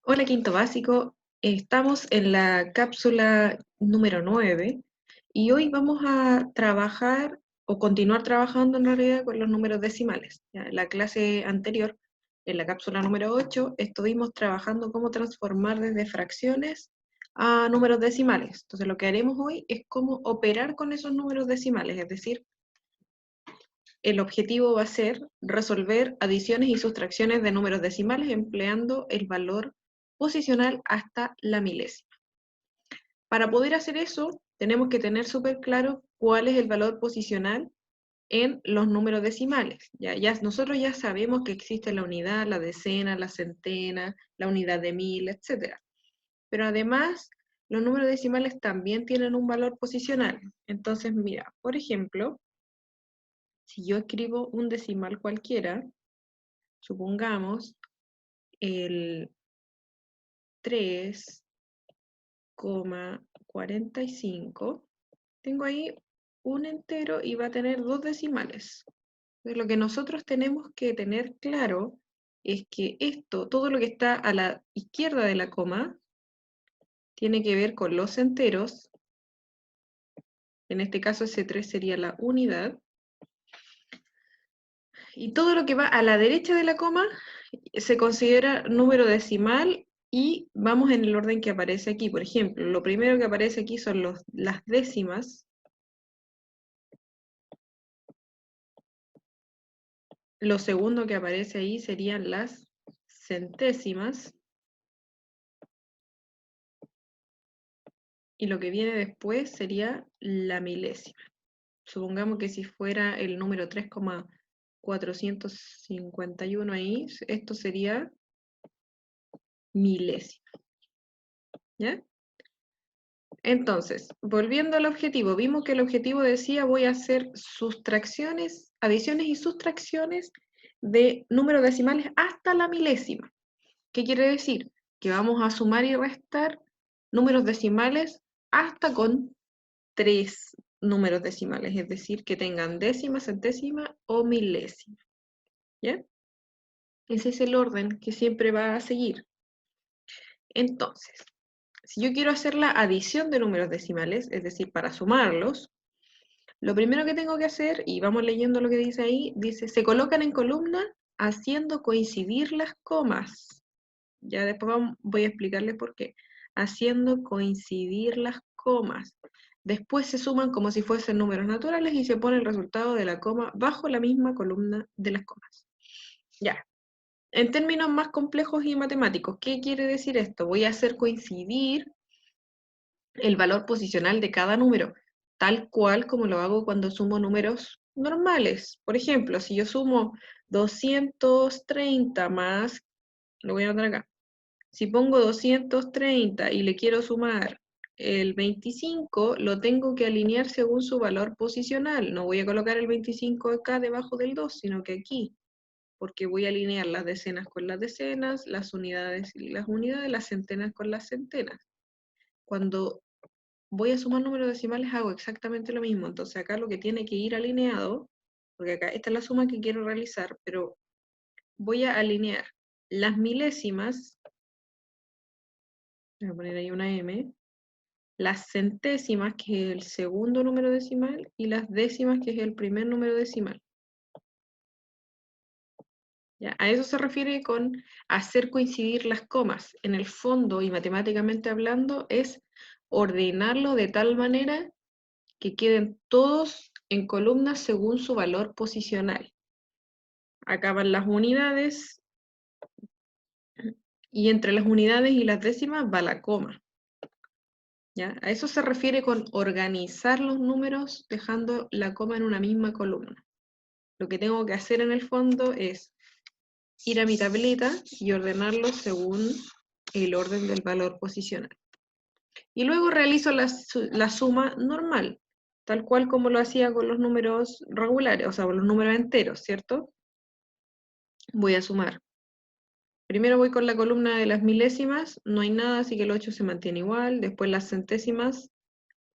Hola, quinto básico. Estamos en la cápsula número 9 y hoy vamos a trabajar o continuar trabajando en realidad con los números decimales. Ya, en la clase anterior, en la cápsula número 8, estuvimos trabajando cómo transformar desde fracciones a números decimales. Entonces lo que haremos hoy es cómo operar con esos números decimales, es decir, el objetivo va a ser resolver adiciones y sustracciones de números decimales empleando el valor posicional hasta la milésima. Para poder hacer eso, tenemos que tener súper claro cuál es el valor posicional en los números decimales. Nosotros ya sabemos que existe la unidad, la decena, la centena, la unidad de mil, etc. Pero además, los números decimales también tienen un valor posicional. Entonces, mira, por ejemplo, si yo escribo un decimal cualquiera, supongamos el 3,45, tengo ahí un entero y va a tener dos decimales. Entonces, lo que nosotros tenemos que tener claro es que esto, todo lo que está a la izquierda de la coma, tiene que ver con los enteros. En este caso ese 3 sería la unidad. Y todo lo que va a la derecha de la coma se considera número decimal y vamos en el orden que aparece aquí. Por ejemplo, lo primero que aparece aquí son las décimas. Lo segundo que aparece ahí serían las centésimas. Y lo que viene después sería la milésima. Supongamos que si fuera el número 3,451 ahí, esto sería milésima. ¿Ya? Entonces, volviendo al objetivo, vimos que el objetivo decía voy a hacer sustracciones, adiciones y sustracciones de números decimales hasta la milésima. ¿Qué quiere decir? Que vamos a sumar y restar números decimales hasta con 3 números decimales, es decir, que tengan décima, centésima o milésima. ¿Ya? Ese es el orden que siempre va a seguir. Entonces, si yo quiero hacer la adición de números decimales, es decir, para sumarlos, lo primero que tengo que hacer, y vamos leyendo lo que dice ahí, dice, se colocan en columna haciendo coincidir las comas. Ya después voy a explicarles por qué. Haciendo coincidir las comas. Después se suman como si fuesen números naturales y se pone el resultado de la coma bajo la misma columna de las comas. Ya. En términos más complejos y matemáticos, ¿qué quiere decir esto? Voy a hacer coincidir el valor posicional de cada número, tal cual como lo hago cuando sumo números normales. Por ejemplo, si yo sumo 230 más, lo voy a anotar acá, si pongo 230 y le quiero sumar el 25, lo tengo que alinear según su valor posicional. No voy a colocar el 25 acá debajo del 2, sino que aquí, porque voy a alinear las decenas con las decenas, las unidades y las unidades, las centenas con las centenas. Cuando voy a sumar números decimales hago exactamente lo mismo. Entonces acá lo que tiene que ir alineado, porque acá esta es la suma que quiero realizar, pero voy a alinear las milésimas, voy a poner ahí una M, las centésimas, que es el segundo número decimal, y las décimas, que es el primer número decimal. ¿Ya? A eso se refiere con hacer coincidir las comas. En el fondo, y matemáticamente hablando, es ordenarlo de tal manera que queden todos en columnas según su valor posicional. Acá van las unidades, y entre las unidades y las décimas va la coma. ¿Ya? A eso se refiere con organizar los números dejando la coma en una misma columna. Lo que tengo que hacer en el fondo es ir a mi tableta y ordenarlos según el orden del valor posicional. Y luego realizo la suma normal, tal cual como lo hacía con los números regulares, o sea, con los números enteros, ¿cierto? Voy a sumar. Primero voy con la columna de las milésimas, no hay nada, así que el 8 se mantiene igual. Después las centésimas,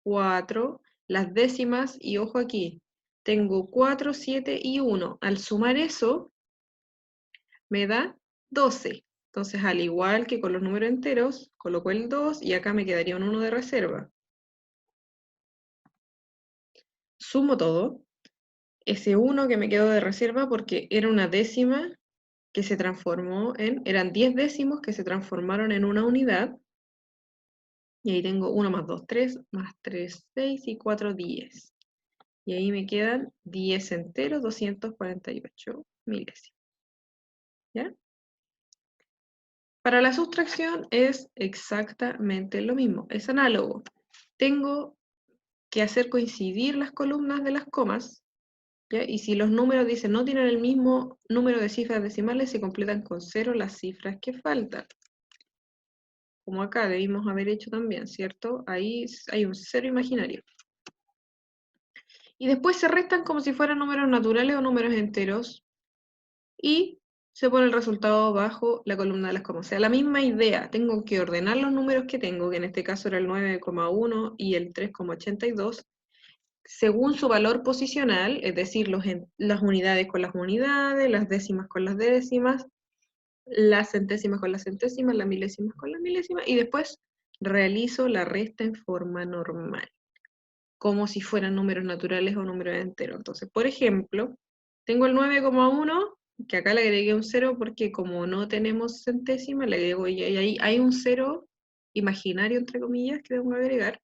4. Las décimas, y ojo aquí, tengo 4, 7 y 1. Al sumar eso, me da 12. Entonces, al igual que con los números enteros, coloco el 2 y acá me quedaría un 1 de reserva. Sumo todo. Ese 1 que me quedó de reserva porque era una décima que se transformó eran 10 décimos que se transformaron en una unidad. Y ahí tengo 1 más 2, 3, más 3, 6 y 4, 10. Y ahí me quedan 10 enteros, 248 milésimos. ¿Ya? Para la sustracción es exactamente lo mismo, es análogo. Tengo que hacer coincidir las columnas de las comas, ¿ya? Y si los números dicen no tienen el mismo número de cifras decimales, se completan con 0 las cifras que faltan. Como acá debimos haber hecho también, ¿cierto? Ahí hay un 0 imaginario. Y después se restan como si fueran números naturales o números enteros, y se pone el resultado bajo la columna de las comas. O sea, la misma idea, tengo que ordenar los números que tengo, que en este caso era el 9,1 y el 3,82, según su valor posicional, es decir, las unidades con las unidades, las décimas con las décimas, las centésimas con las centésimas, las milésimas con las milésimas, y después realizo la resta en forma normal, como si fueran números naturales o números enteros. Entonces, por ejemplo, tengo el 9,1, que acá le agregué un 0 porque como no tenemos centésima, le agrego, y ahí hay un 0 imaginario, entre comillas, que debo agregar.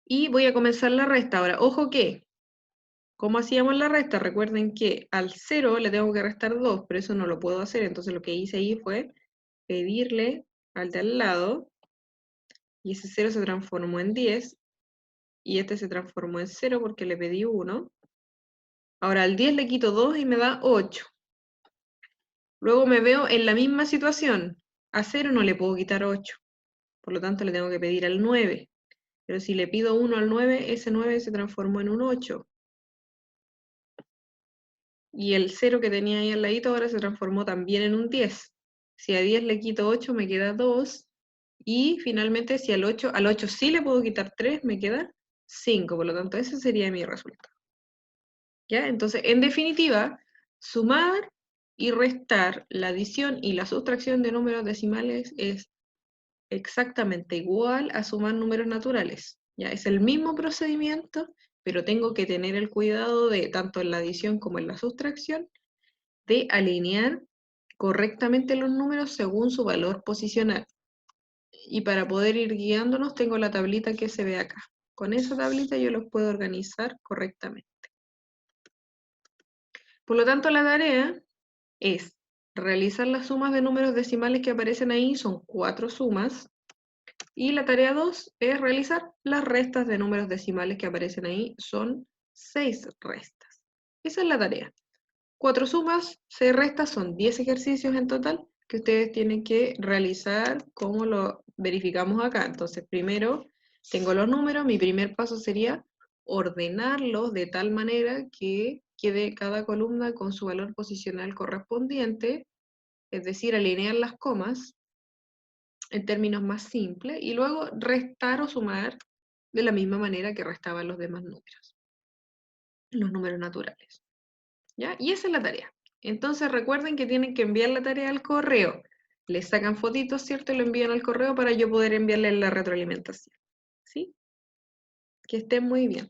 Y voy a comenzar la resta. Ahora, ojo que, ¿cómo hacíamos la resta? Recuerden que al 0 le tengo que restar 2, pero eso no lo puedo hacer. Entonces lo que hice ahí fue pedirle al de al lado, y ese 0 se transformó en 10, y este se transformó en 0 porque le pedí 1. Ahora al 10 le quito 2 y me da 8. Luego me veo en la misma situación. A 0 no le puedo quitar 8. Por lo tanto le tengo que pedir al 9. Pero si le pido 1 al 9, ese 9 se transformó en un 8. Y el 0 que tenía ahí al ladito ahora se transformó también en un 10. Si a 10 le quito 8, me queda 2. Y finalmente, si al 8 sí le puedo quitar 3, me queda 5. Por lo tanto, ese sería mi resultado. ¿Ya? Entonces, en definitiva, sumar y restar, la adición y la sustracción de números decimales es exactamente igual a sumar números naturales. ¿Ya? Es el mismo procedimiento, pero tengo que tener el cuidado de, tanto en la adición como en la sustracción, de alinear correctamente los números según su valor posicional. Y para poder ir guiándonos, tengo la tablita que se ve acá. Con esa tablita yo los puedo organizar correctamente. Por lo tanto, la tarea es realizar las sumas de números decimales que aparecen ahí, son 4 sumas, y la tarea 2 es realizar las restas de números decimales que aparecen ahí, son 6 restas. Esa es la tarea. 4 sumas, 6 restas, son 10 ejercicios en total que ustedes tienen que realizar como lo verificamos acá. Entonces, primero tengo los números, mi primer paso sería ordenarlos de tal manera que quede cada columna con su valor posicional correspondiente, es decir, alinear las comas en términos más simples, y luego restar o sumar de la misma manera que restaban los demás números, los números naturales. ¿Ya? Y esa es la tarea. Entonces recuerden que tienen que enviar la tarea al correo. Les sacan fotitos, ¿cierto? Y lo envían al correo para yo poder enviarles la retroalimentación. ¿Sí? Que estén muy bien.